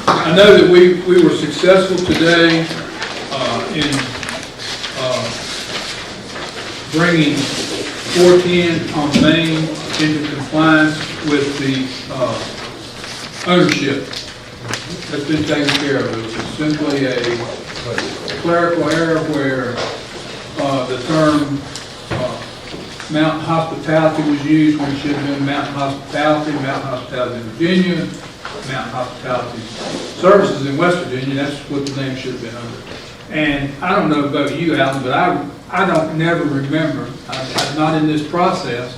I know that we were successful today in bringing 410 on Main into compliance with the ownership. That's been taken care of. It was simply a clerical error where the term Mountain Hospitality was used when it should have been Mountain Hospitality Virginia, Mountain Hospitality Services in West Virginia. That's what the name should have been under. And I don't know about you, Alan, but I don't never remember, I'm not in this process,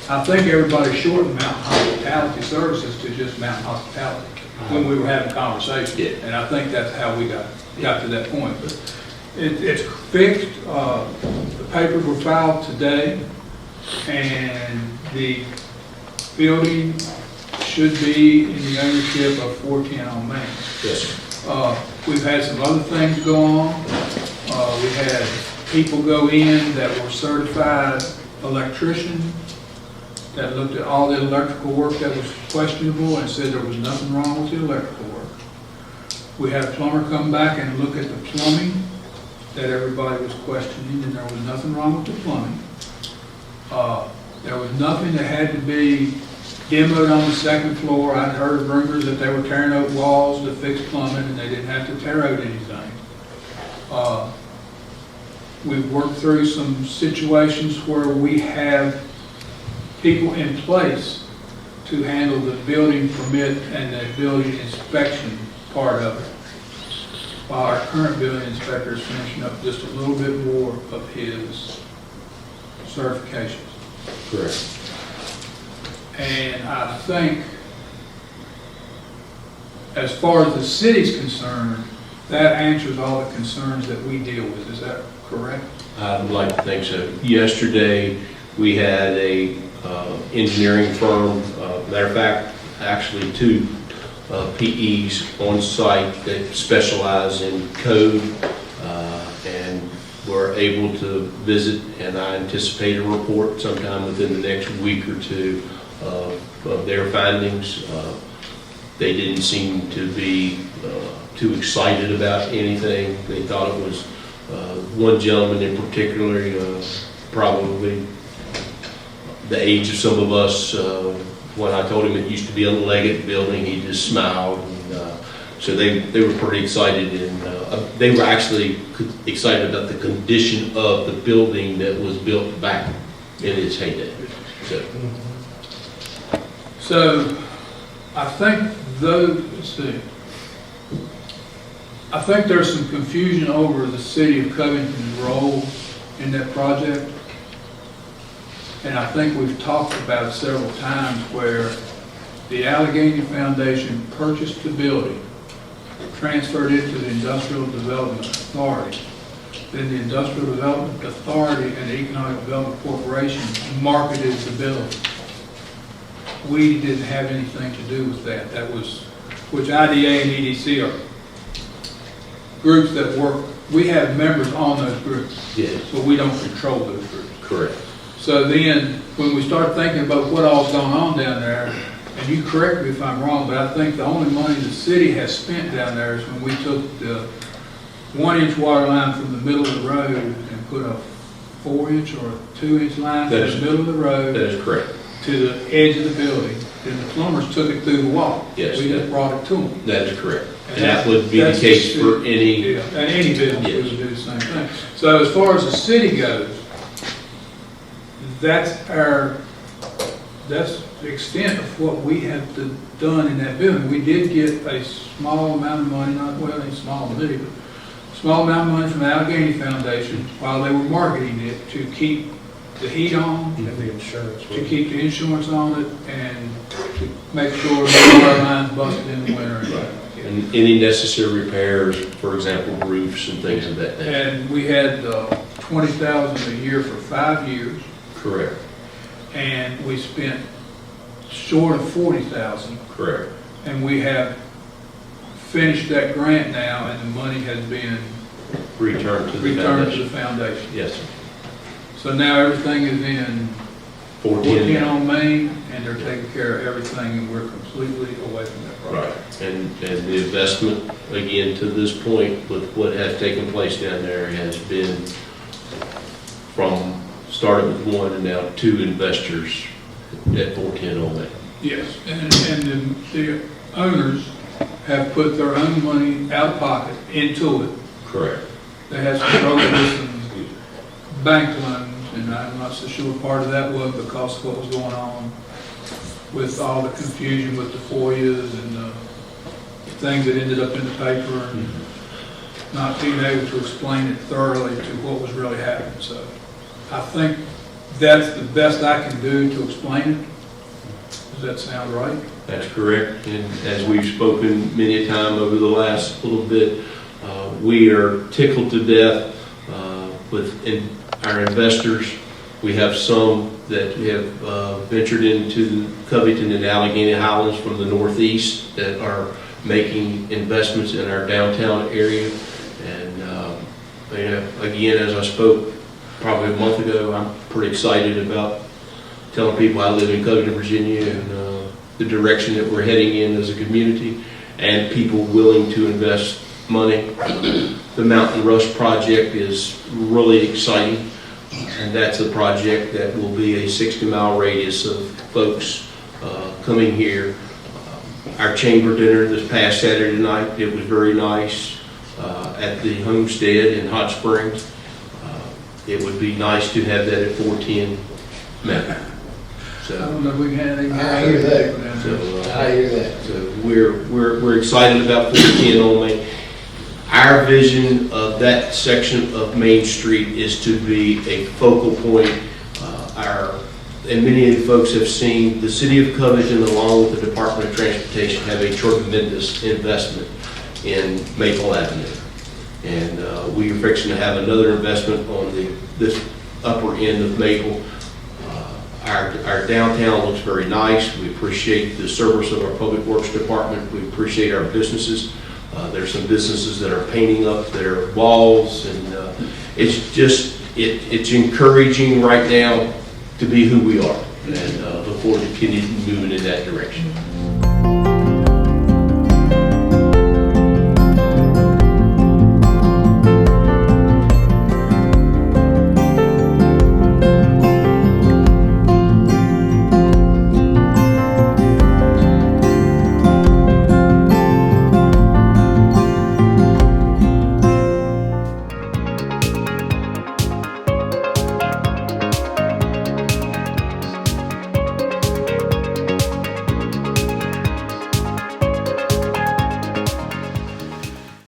I think everybody shortened Mountain Hospitality Services to just Mountain Hospitality when we were having conversations. Yeah. And I think that's how we got to that point. But it's fixed. The papers were filed today, and the building should be in the ownership of 410 on Main. Yes, sir. We've had some other things go on. We had people go in that were certified electricians that looked at all the electrical work that was questionable and said there was nothing wrong with the electrical work. We had a plumber come back and look at the plumbing that everybody was questioning, and there was nothing wrong with the plumbing. There was nothing that had to be demoed on the second floor. I'd heard rumors that they were tearing out walls to fix plumbing, and they didn't have to tear out anything. We've worked through some situations where we have people in place to handle the building permit and the building inspection part of it, while our current building inspector is finishing up just a little bit more of his certifications. Correct. And I think, as far as the city's concerned, that answers all the concerns that we deal with. Is that correct? I would like to think so. Yesterday, we had a engineering firm, matter of fact, actually two PEs on site that specialize in code, and were able to visit, and I anticipate a report sometime within the next week or two of their findings. They didn't seem to be too excited about anything. They thought it was one gentleman in particular, probably the age of some of us. When I told him it used to be a Leggett building, he just smiled. And, so they were pretty excited, and they were actually excited about the condition of the building that was built back in its heyday. So I think let's see. I think there's some confusion over the city of Covington's role in that project. And I think we've talked about it several times where the Alleghany Foundation purchased the building, transferred it to the Industrial Development Authority. Then the Industrial Development Authority and the Economic Development Corporation marketed the building. We didn't have anything to do with that. That was, which IDA and EDC are groups that work. We have members on those groups, Yes. but we don't control those groups. Correct. So then, when we start thinking about what all's going on down there, and you correct me if I'm wrong, but I think the only money the city has spent down there is when we took the 1-inch water line from the middle of the road and put a 4-inch or a 2-inch line from the middle of the road. That is correct. To the edge of the building. Then the plumbers took it through the wall. Yes. We just brought it to them. That is correct. And that would be the case for any. Yeah, and any business Yes. would do the same thing. So as far as the city goes, that's the extent of what we have done in that building. We did get a small amount of money, not well, ain't small to me, but small amount of money from the Alleghany Foundation while they were marketing it to keep the heat on, And the insurance. to keep the insurance on it, and to make sure the water lines busted in the winter. And any necessary repairs, for example, roofs and things of that nature. And we had $20,000 a year for 5 years, Correct. and we spent short of $40,000, Correct. and we have finished that grant now, and the money has been Return to the returned to foundation. the foundation. Yes, sir. So now everything is in 410 on Main, and they're taking care of everything, and we're completely away from that project. Right, and the investment, again, to this point, with what has taken place down there, has been from started with one and now two investors at 410 on Main. Yes, and the owners have put their own money out of pocket into it. Correct. They had some brokers and bank loans, and I'm not so sure part of that was because of what was going on with all the confusion with the FOIAs and the things that ended up in the paper, and not being able to explain it thoroughly to what was really happening. So I think that's the best I can do to explain it. Does that sound right? That's correct, and as we've spoken many a time over the last little bit, we are tickled to death with our investors. We have some that have ventured into Covington and Alleghany Highlands from the northeast that are making investments in our downtown area. And again, as I spoke probably a month ago, I'm pretty excited about telling people I live in Covington, Virginia, and the direction that we're heading in as a community, and people willing to invest money. The Mountain Rush project is really exciting, and that's a project that will be a 60-mile radius of folks coming here. Our chamber dinner this past Saturday night, it was very nice at the homestead in Hot Springs. It would be nice to have that at 410 Mountain. I don't know if we can have anything. I hear that. I hear that. So we're excited about 410 on Main. Our vision of that section of Main Street is to be a focal point. And many of the folks have seen the City of Covington, along with the Department of Transportation, have a tremendous investment in Maple Avenue. And we are fixing to have another investment on this upper end of Maple. Our downtown looks very nice. We appreciate the service of our Public Works Department. We appreciate our businesses. There's some businesses that are painting up their walls, and it's just, it's encouraging right now to be who we are, and look forward to continuing moving in that direction.